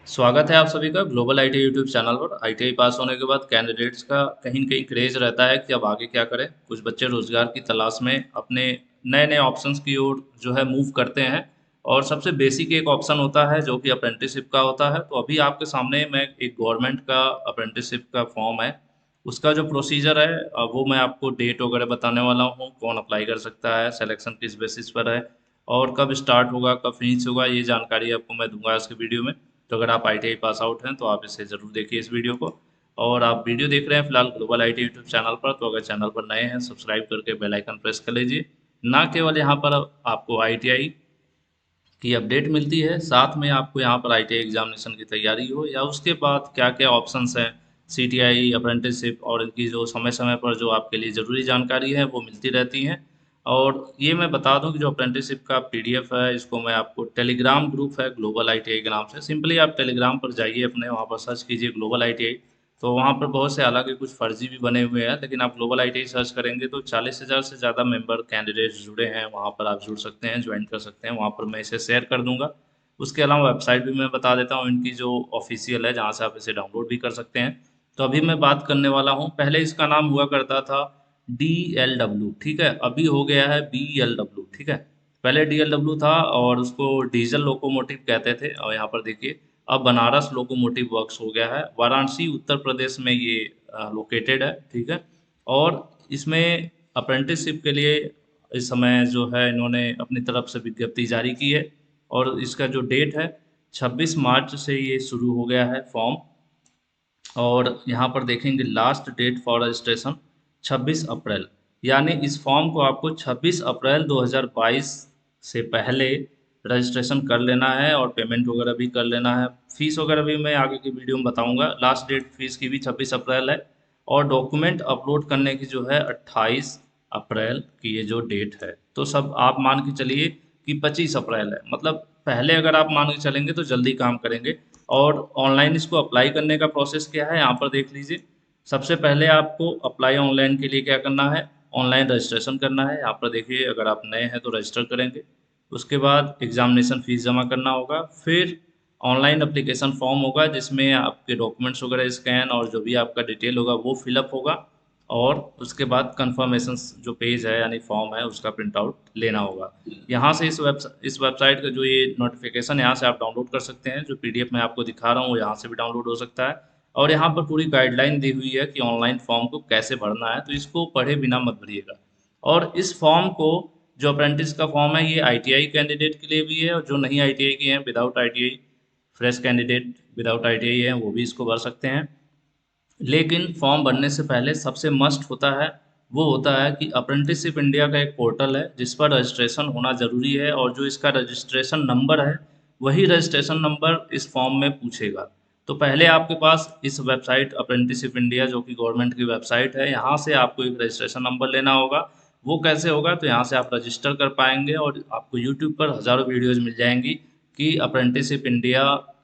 स्वागत है आप सभी का ग्लोबल आईटी यूट्यूब चैनल पर। आईटीआई पास होने के बाद कैंडिडेट्स का कहीं न कहीं क्रेज रहता है कि अब आगे क्या करें। कुछ बच्चे रोजगार की तलाश में अपने नए-नए ऑप्शंस की ओर जो है मूव करते हैं और सबसे बेसिक एक ऑप्शन होता है जो कि अप्रेंटिसशिप का होता है। तो अभी आपके सामने मैं एक गवर्नमेंट का अप्रेंटिसशिप का फॉर्म है, उसका जो प्रोसीजर है वो मैं आपको डेट वगैरह बताने वाला हूँ, कौन अप्लाई कर सकता है, सिलेक्शन किस बेसिस पर है और कब स्टार्ट होगा, कब फिनिश होगा, ये जानकारी आपको मैं दूंगा इसके वीडियो में। तो अगर आप आईटीआई पास आउट हैं तो आप इसे ज़रूर देखिए इस वीडियो को। और आप वीडियो देख रहे हैं फिलहाल ग्लोबल आईटी यूट्यूब चैनल पर, तो अगर चैनल पर नए हैं सब्सक्राइब करके बेल आइकन प्रेस कर लीजिए। ना केवल यहाँ पर आपको आईटीआई की अपडेट मिलती है, साथ में आपको यहाँ पर आईटीआई एग्जामिनेशन की तैयारी हो या उसके बाद क्या क्या ऑप्शंस हैं, सीटीआई अप्रेंटिसशिप और इनकी जो समय समय पर जो आपके लिए ज़रूरी जानकारी है वो मिलती रहती हैं। और ये मैं बता दूं कि जो अप्रेंटिसशिप का पीडीएफ है इसको मैं आपको, टेलीग्राम ग्रुप है ग्लोबल आईटीआई के नाम से, सिंपली आप टेलीग्राम पर जाइए अपने, वहाँ पर सर्च कीजिए ग्लोबल आईटीआई। तो वहाँ पर बहुत से, हालांकि कुछ फर्जी भी बने हुए हैं, लेकिन आप ग्लोबल आईटीआई सर्च करेंगे तो 40,000 से ज़्यादा मेंबर कैंडिडेट्स जुड़े हैं, वहाँ पर आप जुड़ सकते हैं, ज्वाइन कर सकते हैं, वहाँ पर मैं इसे शेयर कर दूंगा। उसके अलावा वेबसाइट भी मैं बता देता हूँ इनकी जो ऑफिशियल है, जहाँ से आप इसे डाउनलोड भी कर सकते हैं। तो अभी मैं बात करने वाला हूँ, पहले इसका नाम हुआ करता था DLW, ठीक है, अभी हो गया है BLW, ठीक है। पहले DLW था और उसको डीजल लोकोमोटिव कहते थे, और यहाँ पर देखिए अब बनारस लोकोमोटिव वर्क्स हो गया है। वाराणसी उत्तर प्रदेश में ये लोकेटेड है, ठीक है। और इसमें अप्रेंटिसशिप के लिए इस समय जो है इन्होंने अपनी तरफ से विज्ञप्ति जारी की है और इसका जो डेट है 26 मार्च से ये शुरू हो गया है फॉर्म। और यहाँ पर देखेंगे लास्ट डेट फॉर रजिस्ट्रेशन 26 अप्रैल, यानी इस फॉर्म को आपको 26 अप्रैल 2022 से पहले रजिस्ट्रेशन कर लेना है और पेमेंट वगैरह भी कर लेना है। फीस वगैरह भी मैं आगे की वीडियो में बताऊंगा। लास्ट डेट फीस की भी 26 अप्रैल है और डॉक्यूमेंट अपलोड करने की जो है 28 अप्रैल की ये जो डेट है। तो सब आप मान के चलिए कि 25 अप्रैल है, मतलब पहले अगर आप मान के चलेंगे तो जल्दी काम करेंगे। और ऑनलाइन इसको अप्लाई करने का प्रोसेस क्या है यहाँ पर देख लीजिए। सबसे पहले आपको अप्लाई ऑनलाइन के लिए क्या करना है, ऑनलाइन रजिस्ट्रेशन करना है। यहाँ पर देखिए अगर आप नए हैं तो रजिस्टर करेंगे, उसके बाद एग्जामिनेशन फीस जमा करना होगा, फिर ऑनलाइन अप्लीकेशन फॉर्म होगा जिसमें आपके डॉक्यूमेंट्स वगैरह स्कैन और जो भी आपका डिटेल होगा वो फिलअप होगा। और उसके बाद कंफर्मेशन जो पेज है यानी फॉर्म है उसका प्रिंट आउट लेना होगा। यहाँ से इस वेबसाइट का जो ये नोटिफिकेशन यहाँ से आप डाउनलोड कर सकते हैं, जो पीडीएफ मैं आपको दिखा रहा हूँ वो यहाँ से भी डाउनलोड हो सकता है। और यहाँ पर पूरी गाइडलाइन दी हुई है कि ऑनलाइन फॉर्म को कैसे भरना है, तो इसको पढ़े बिना मत भरिएगा। और इस फॉर्म को, जो अप्रेंटिस का फॉर्म है, ये आईटीआई कैंडिडेट के लिए भी है और जो नहीं आईटीआई के हैं, without ITI fresh candidate without ITI हैं वो भी इसको भर सकते हैं। लेकिन फॉर्म भरने से पहले सबसे मस्ट होता है, वो होता है कि अप्रेंटिसशिप इंडिया का एक पोर्टल है जिस पर रजिस्ट्रेशन होना ज़रूरी है, और जो इसका रजिस्ट्रेशन नंबर है वही रजिस्ट्रेशन नंबर इस फॉर्म में पूछेगा। तो पहले आपके पास इस वेबसाइट अप्रेंटिसशिप इंडिया, जो कि गवर्नमेंट की वेबसाइट है, यहाँ से आपको एक रजिस्ट्रेशन नंबर लेना होगा। वो कैसे होगा, तो यहाँ से आप रजिस्टर कर पाएंगे और आपको यूट्यूब पर हज़ारों वीडियोज़ मिल जाएंगी कि अप्रेंटिसशिप इंडिया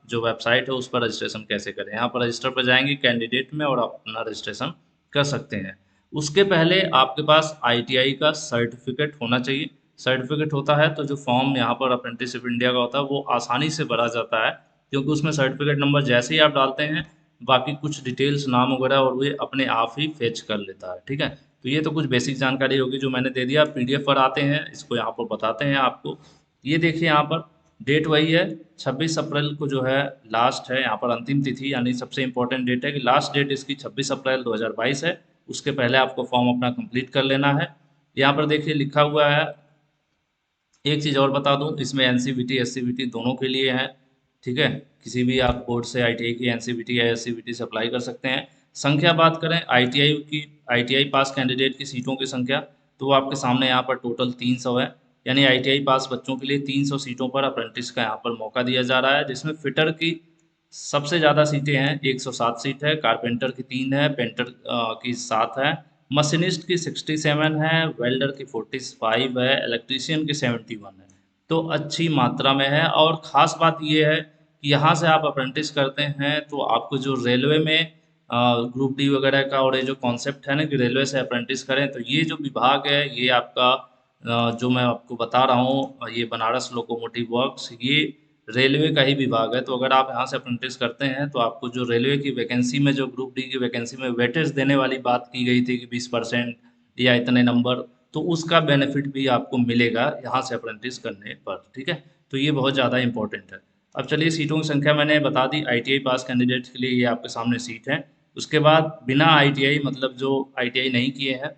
जो वेबसाइट है उस पर रजिस्ट्रेशन कैसे करें। यहाँ पर रजिस्टर पर जाएंगे कैंडिडेट में और आप अपना रजिस्ट्रेशन कर सकते हैं। उसके पहले आपके पास आईटीआई का सर्टिफिकेट होना चाहिए। सर्टिफिकेट होता है तो जो फॉर्म यहाँ पर अप्रेंटिसशिप इंडिया का होता है वो आसानी से भरा जाता है, क्योंकि उसमें सर्टिफिकेट नंबर जैसे ही आप डालते हैं बाकी कुछ डिटेल्स, नाम वगैरह, और वो अपने आप ही फेच कर लेता है, ठीक है। तो ये तो कुछ बेसिक जानकारी होगी जो मैंने दे दिया। पीडीएफ पर आते हैं, इसको यहाँ पर बताते हैं आपको। ये देखिए यहाँ पर डेट वही है, 26 अप्रैल को जो है लास्ट है, यहाँ पर अंतिम तिथि, यानी सबसे इंपॉर्टेंट डेट है कि लास्ट डेट इसकी 26 अप्रैल 2022 है। उसके पहले आपको फॉर्म अपना कंप्लीट कर लेना है। यहाँ पर देखिए लिखा हुआ है, एक चीज़ और बता दूं, इसमें एनसीवीटी एससीवीटी दोनों के लिए है, ठीक है। किसी भी आप बोर्ड से आईटीआई की एनसीवीटी या एससीवीटी से अप्लाई कर सकते हैं। संख्या बात करें आईटीआई की, आईटीआई पास कैंडिडेट की सीटों की संख्या, तो वो आपके सामने यहाँ पर टोटल 300 है। यानी आईटीआई पास बच्चों के लिए 300 सीटों पर अप्रेंटिस का यहाँ पर मौका दिया जा रहा है, जिसमें फिटर की सबसे ज़्यादा सीटें हैं, 107 सीट है, कारपेंटर की 3 है, पेंटर की 7 है, मशीनिस्ट की 67 है, वेल्डर की 45 है, इलेक्ट्रीशियन की 71 है। तो अच्छी मात्रा में है। और ख़ास बात ये है कि यहाँ से आप अप्रेंटिस करते हैं तो आपको जो रेलवे में ग्रुप डी वगैरह का, और ये जो कॉन्सेप्ट है ना कि रेलवे से अप्रेंटिस करें, तो ये जो विभाग है ये आपका जो मैं आपको बता रहा हूँ, ये बनारस लोकोमोटिव वर्क्स, ये रेलवे का ही विभाग है। तो अगर आप यहाँ से अप्रेंटिस करते हैं तो आपको जो रेलवे की वैकेंसी में, जो ग्रुप डी की वैकेंसी में वेटेज देने वाली बात की गई थी कि 20% या इतने नंबर, तो उसका बेनिफिट भी आपको मिलेगा यहाँ से अप्रेंटिस करने पर। ठीक है, तो ये बहुत ज़्यादा इंपॉर्टेंट है। अब चलिए, सीटों की संख्या मैंने बता दी। आईटीआई पास कैंडिडेट्स के लिए ये आपके सामने सीट है। उसके बाद बिना आईटीआई, मतलब जो आईटीआई नहीं किए हैं,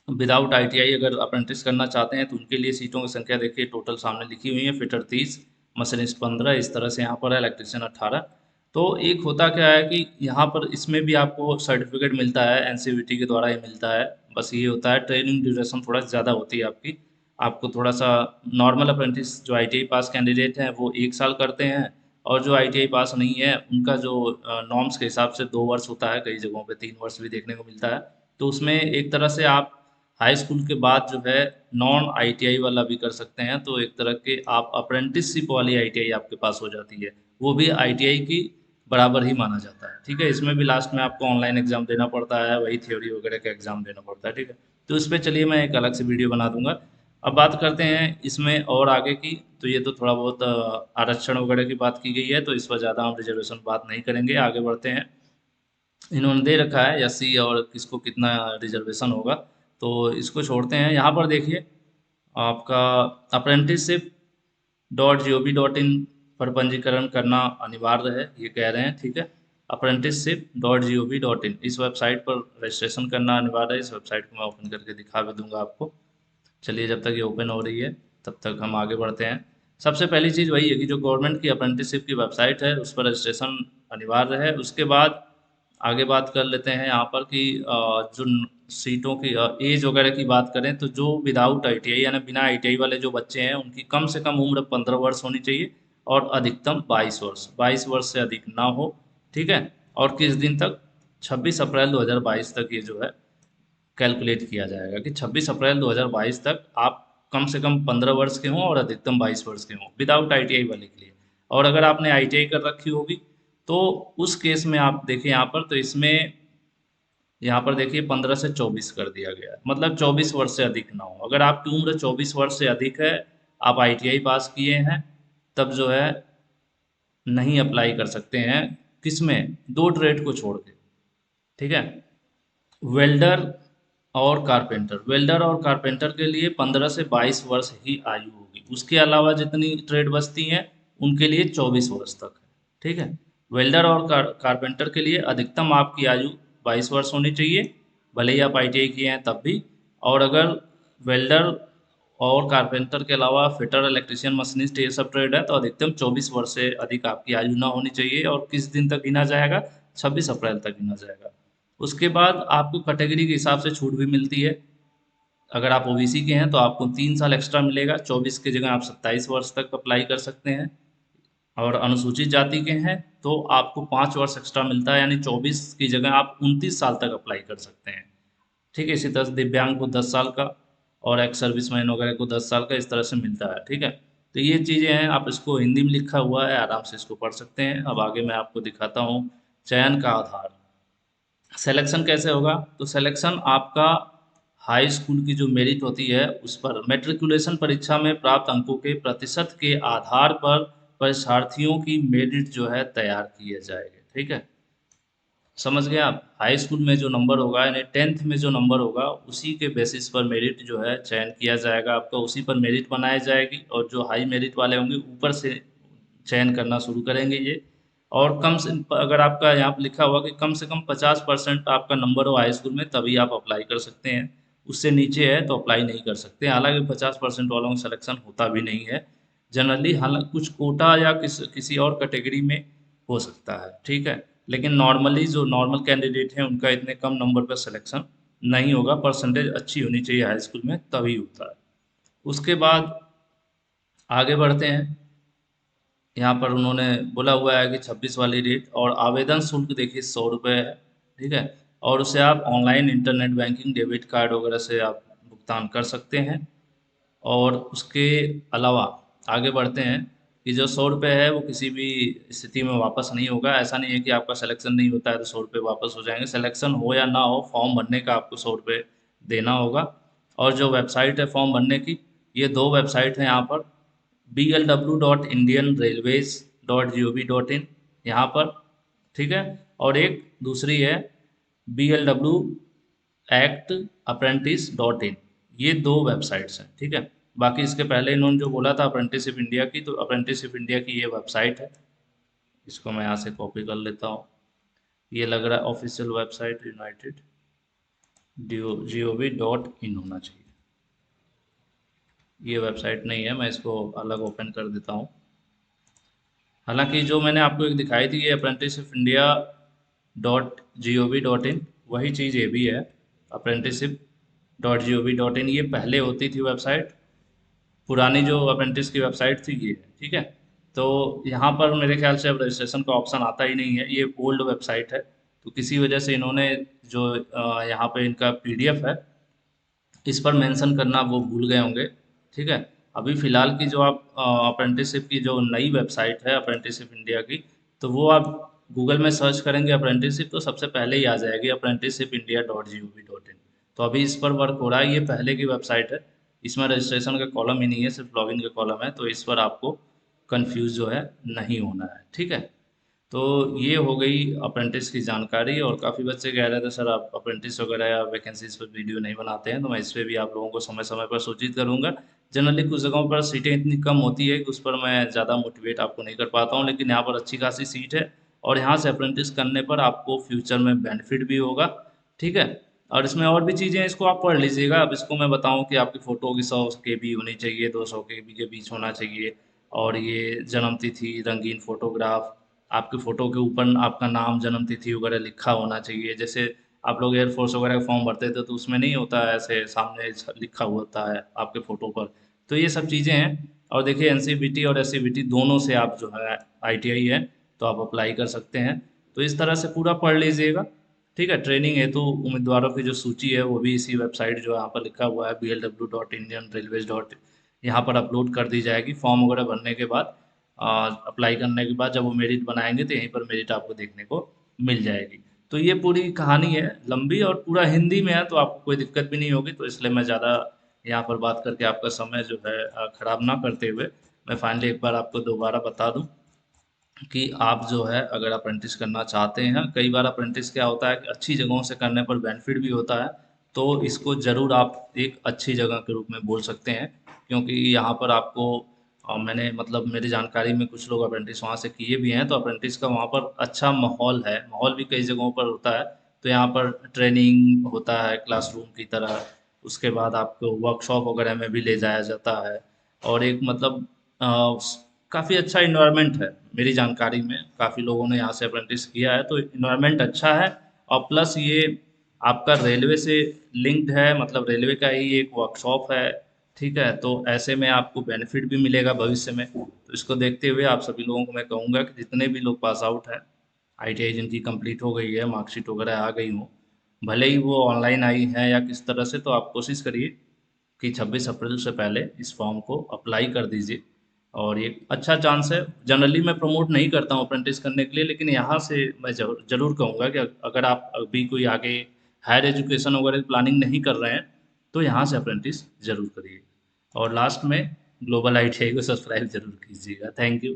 विदाउट आईटीआई अगर अप्रेंटिस करना चाहते हैं तो उनके लिए सीटों की संख्या देखिए टोटल सामने लिखी हुई है। फिटर 30, मशीनिस्ट 15, इस तरह से यहाँ पर है, इलेक्ट्रिशियन 18। तो एक होता क्या है कि यहाँ पर इसमें भी आपको सर्टिफिकेट मिलता है, एनसीवीटी के द्वारा ही मिलता है। बस ये होता है, ट्रेनिंग ड्यूरेशन थोड़ा ज़्यादा होती है आपकी। आपको थोड़ा सा, नॉर्मल अप्रेंटिस जो आईटीआई पास कैंडिडेट हैं वो 1 साल करते हैं, और जो आईटीआई पास नहीं है उनका जो नॉर्म्स के हिसाब से 2 वर्ष होता है, कई जगहों पे 3 वर्ष भी देखने को मिलता है। तो उसमें एक तरह से आप हाई स्कूल के बाद जो है नॉन आईटीआई वाला भी कर सकते हैं। तो एक तरह के आप अप्रेंटिसशिप वाली आईटीआई आपके पास हो जाती है, वो भी आईटीआई की बराबर ही माना जाता है। ठीक है, इसमें भी लास्ट में आपको ऑनलाइन एग्जाम देना पड़ता है, वही थ्योरी वगैरह का एग्जाम देना पड़ता है। ठीक है, तो इस पर चलिए मैं एक अलग से वीडियो बना दूंगा। अब बात करते हैं इसमें और आगे की। तो ये तो थोड़ा बहुत आरक्षण वगैरह की बात की गई है, तो इस पर ज़्यादा हम रिजर्वेशन बात नहीं करेंगे, आगे बढ़ते हैं। इन्होंने दे रखा है एससी और किसको कितना रिजर्वेशन होगा, तो इसको छोड़ते हैं। यहाँ पर देखिए आपका अप्रेंटिसशिप .gov.in पर पंजीकरण करना अनिवार्य है, ये कह रहे हैं। ठीक है, apprenticeship.gov.in इस वेबसाइट पर रजिस्ट्रेशन करना अनिवार्य है। इस वेबसाइट को मैं ओपन करके दिखा भी दूंगा आपको। चलिए, जब तक ये ओपन हो रही है तब तक हम आगे बढ़ते हैं। सबसे पहली चीज़ वही है कि जो गवर्नमेंट की अप्रेंटिसशिप की वेबसाइट है उस पर रजिस्ट्रेशन अनिवार्य है। उसके बाद आगे बात कर लेते हैं यहाँ पर कि जो सीटों की एज वगैरह की बात करें, तो जो विदाउट आईटीआई यानी बिना आईटीआई वाले जो बच्चे हैं उनकी कम से कम उम्र 15 वर्ष होनी चाहिए, और अधिकतम 22 वर्ष, 22 वर्ष से अधिक ना हो। ठीक है, और किस दिन तक, 26 अप्रैल 2022 तक ये जो है कैलकुलेट किया जाएगा कि 26 अप्रैल 2022 तक आप कम से कम 15 वर्ष के हों और अधिकतम 22 वर्ष के हों, विदाउट आईटीआई वाले के लिए। और अगर आपने आईटीआई कर रखी होगी तो उस केस में आप देखिए यहाँ पर, तो इसमें यहाँ पर देखिए 15 से 24 कर दिया गया है, मतलब 24 वर्ष से अधिक ना हो। अगर आपकी उम्र 24 वर्ष से अधिक है, आप आईटीआई पास किए हैं, तब जो है नहीं अप्लाई कर सकते हैं। किसमें, दो ट्रेड को छोड़ के। ठीक है, वेल्डर और कारपेंटर, वेल्डर और कारपेंटर के लिए 15 से 22 वर्ष ही आयु होगी। उसके अलावा जितनी ट्रेड बचती हैं उनके लिए 24 वर्ष तक है। ठीक है, वेल्डर और कारपेंटर के लिए अधिकतम आपकी आयु 22 वर्ष होनी चाहिए, भले ही आप आईटीआई किए हैं तब भी। और अगर वेल्डर और कारपेंटर के अलावा फिटर, इलेक्ट्रिशियन, मशीनिस्ट, ये सब ट्रेड है तो अधिकतम 24 वर्ष से अधिक आपकी आयु ना होनी चाहिए। और किस दिन तक गिना जाएगा, 26 अप्रैल तक गिना जाएगा। उसके बाद आपको कैटेगरी के हिसाब से छूट भी मिलती है। अगर आप ओबीसी के हैं तो आपको 3 साल एक्स्ट्रा मिलेगा, 24 की जगह आप 27 वर्ष तक अप्लाई कर सकते हैं। और अनुसूचित जाति के हैं तो आपको 5 वर्ष एक्स्ट्रा मिलता है, यानी 24 की जगह आप 29 साल तक अप्लाई कर सकते हैं। ठीक है, इसी तरह से दिव्यांग को 10 साल का, और एक्स सर्विसमैन वगैरह को 10 साल का, इस तरह से मिलता है। ठीक है, तो ये चीज़ें हैं, आप इसको हिंदी में लिखा हुआ है, आराम से इसको पढ़ सकते हैं। अब आगे मैं आपको दिखाता हूँ चयन का आधार। सिलेक्शन कैसे होगा, तो सिलेक्शन आपका हाई स्कूल की जो मेरिट होती है उस पर, मैट्रिकुलेशन परीक्षा में प्राप्त अंकों के प्रतिशत के आधार पर परीक्षार्थियों की मेरिट जो है तैयार किए जाएंगे। ठीक है, समझ गए आप। हाई स्कूल में जो नंबर होगा, यानी 10th में जो नंबर होगा, उसी के बेसिस पर मेरिट जो है चयन किया जाएगा आपका, उसी पर मेरिट बनाई जाएगी। और जो हाई मेरिट वाले होंगे ऊपर से चयन करना शुरू करेंगे ये। और कम से, अगर आपका यहाँ पर लिखा हुआ कि कम से कम 50% आपका नंबर हो हाई स्कूल में तभी आप अप्लाई कर सकते हैं, उससे नीचे है तो अप्लाई नहीं कर सकते। हालांकि 50% वालों का सिलेक्शन होता भी नहीं है जनरली, हालांकि कुछ कोटा या किसी और कैटेगरी में हो सकता है। ठीक है, लेकिन नॉर्मली जो नॉर्मल कैंडिडेट हैं उनका इतने कम नंबर पर सिलेक्शन नहीं होगा, परसेंटेज अच्छी होनी चाहिए हाई स्कूल में तभी होता है। उसके बाद आगे बढ़ते हैं। यहाँ पर उन्होंने बोला हुआ है कि 26 वाली रेट, और आवेदन शुल्क देखिए 100 रुपये है। ठीक है, और उसे आप online internet banking, debit card वगैरह से आप भुगतान कर सकते हैं। और उसके अलावा आगे बढ़ते हैं कि जो 100 रुपये है वो किसी भी स्थिति में वापस नहीं होगा। ऐसा नहीं है कि आपका सिलेक्शन नहीं होता है तो 100 रुपये वापस हो जाएंगे, सिलेक्शन हो या ना हो, फॉर्म भरने का आपको 100 रुपये देना होगा। और जो वेबसाइट है फॉर्म भरने की, ये दो वेबसाइट हैं यहाँ पर। blw.indianrailways.gov.in यहाँ पर, ठीक है। और एक दूसरी है blw.act.apprentice.in, ये दो वेबसाइट्स हैं, ठीक है। बाकी इसके पहले इन्होंने जो बोला था अप्रेंटिसशिप इंडिया की, तो अप्रेंटिसशिप इंडिया की ये वेबसाइट है। इसको मैं यहाँ से कॉपी कर लेता हूँ। ये लग रहा है ऑफिशियल वेबसाइट यूनाइटेड gov.in होना चाहिए। ये वेबसाइट नहीं है, मैं इसको अलग ओपन कर देता हूँ। हालांकि जो मैंने आपको एक दिखाई थी ये अप्रेंटिसशिप इंडिया .gov.in, वही चीज़ ये भी है, अप्रेंटिसशिप .gov.in। ये पहले होती थी वेबसाइट, पुरानी जो अप्रेंटिस की वेबसाइट थी ये है, ठीक है। तो यहाँ पर मेरे ख्याल से अब रजिस्ट्रेशन का ऑप्शन आता ही नहीं है, ये ओल्ड वेबसाइट है। तो किसी वजह से इन्होंने जो यहाँ पे इनका पीडीएफ है इस पर मेंशन करना वो भूल गए होंगे, ठीक है। अभी फ़िलहाल की जो आप अप्रेंटिसशिप की जो नई वेबसाइट है अप्रेंटिसशिप इंडिया की, तो वो आप गूगल में सर्च करेंगे अप्रेंटिसशिप तो सबसे पहले ही आ जाएगी apprenticeshipindia.gov.in। तो अभी इस पर वर्क हो रहा है, ये पहले की वेबसाइट है, इसमें रजिस्ट्रेशन का कॉलम ही नहीं है, सिर्फ लॉगिन का कॉलम है, तो इस पर आपको कंफ्यूज जो है नहीं होना है, ठीक है। तो ये हो गई अप्रेंटिस की जानकारी। और काफ़ी बच्चे कह रहे थे सर आप अप्रेंटिस वगैरह या वैकेंसीज पर वीडियो नहीं बनाते हैं, तो मैं इस पे भी आप लोगों को समय समय पर सूचित करूंगा। जनरली कुछ जगहों पर सीटें इतनी कम होती है कि उस पर मैं ज़्यादा मोटिवेट आपको नहीं कर पाता हूँ, लेकिन यहाँ पर अच्छी खासी सीट है और यहाँ से अप्रेंटिस करने पर आपको फ्यूचर में बेनिफिट भी होगा, ठीक है। और इसमें और भी चीज़ें हैं, इसको आप पढ़ लीजिएगा। अब इसको मैं बताऊं कि आपकी फ़ोटो की 100 KB होनी चाहिए, 200 KB के बीच होना चाहिए, और ये जन्म तिथि रंगीन फोटोग्राफ, आपकी फ़ोटो के ऊपर आपका नाम जन्म तिथि वगैरह लिखा होना चाहिए। जैसे आप लोग एयरफोर्स वगैरह का फॉर्म भरते थे तो उसमें नहीं होता है ऐसे सामने लिखा हुआ होता है आपके फ़ोटो पर, तो ये सब चीज़ें हैं। और देखिए एनसीवीटी और एससीवीटी दोनों से आप जो है आईटीआई है तो आप अप्लाई कर सकते हैं। तो इस तरह से पूरा पढ़ लीजिएगा, ठीक है। ट्रेनिंग हेतु उम्मीदवारों की जो सूची है वो भी इसी वेबसाइट जो यहाँ पर लिखा हुआ है blw.indianrailways. यहाँ पर अपलोड कर दी जाएगी फॉर्म वगैरह भरने के बाद। अप्लाई करने के बाद जब वो मेरिट बनाएंगे तो यहीं पर मेरिट आपको देखने को मिल जाएगी। तो ये पूरी कहानी है लंबी और पूरा हिंदी में है, तो आपको कोई दिक्कत भी नहीं होगी। तो इसलिए मैं ज़्यादा यहाँ पर बात करके आपका समय जो है खराब ना करते हुए मैं फाइनली एक बार आपको दोबारा बता दूं कि आप जो है अगर अप्रेंटिस करना चाहते हैं, कई बार अप्रेंटिस क्या होता है कि अच्छी जगहों से करने पर बेनिफिट भी होता है, तो इसको ज़रूर आप एक अच्छी जगह के रूप में बोल सकते हैं। क्योंकि यहाँ पर आपको मैंने मतलब मेरी जानकारी में कुछ लोग अप्रेंटिस वहाँ से किए भी हैं, तो अप्रेंटिस का वहाँ पर अच्छा माहौल है, माहौल भी कई जगहों पर होता है। तो यहाँ पर ट्रेनिंग होता है क्लासरूम की तरह, उसके बाद आपको वर्कशॉप वगैरह में भी ले जाया जाता है, और एक मतलब काफ़ी अच्छा इन्वायरमेंट है। मेरी जानकारी में काफ़ी लोगों ने यहाँ से अप्रेंटिस किया है, तो इन्वायरमेंट अच्छा है। और प्लस ये आपका रेलवे से लिंक्ड है, मतलब रेलवे का ही एक वर्कशॉप है, ठीक है। तो ऐसे में आपको बेनिफिट भी मिलेगा भविष्य में। तो इसको देखते हुए आप सभी लोगों को मैं कहूँगा कि जितने भी लोग पास आउट हैं, आईटीआई जिनकी कंप्लीट हो गई है, मार्कशीट वगैरह आ गई हो, भले ही वो ऑनलाइन आई है या किस तरह से, तो आप कोशिश करिए कि 26 अप्रैल से पहले इस फॉर्म को अप्लाई कर दीजिए। और ये अच्छा चांस है। जनरली मैं प्रमोट नहीं करता हूँ अप्रेंटिस करने के लिए, लेकिन यहाँ से मैं ज़रूर ज़रूर कहूँगा कि अगर आप अभी कोई आगे हायर एजुकेशन वगैरह की प्लानिंग नहीं कर रहे हैं तो यहाँ से अप्रेंटिस ज़रूर करिए। और लास्ट में ग्लोबल आईटीआई को सब्सक्राइब ज़रूर कीजिएगा। Thank you.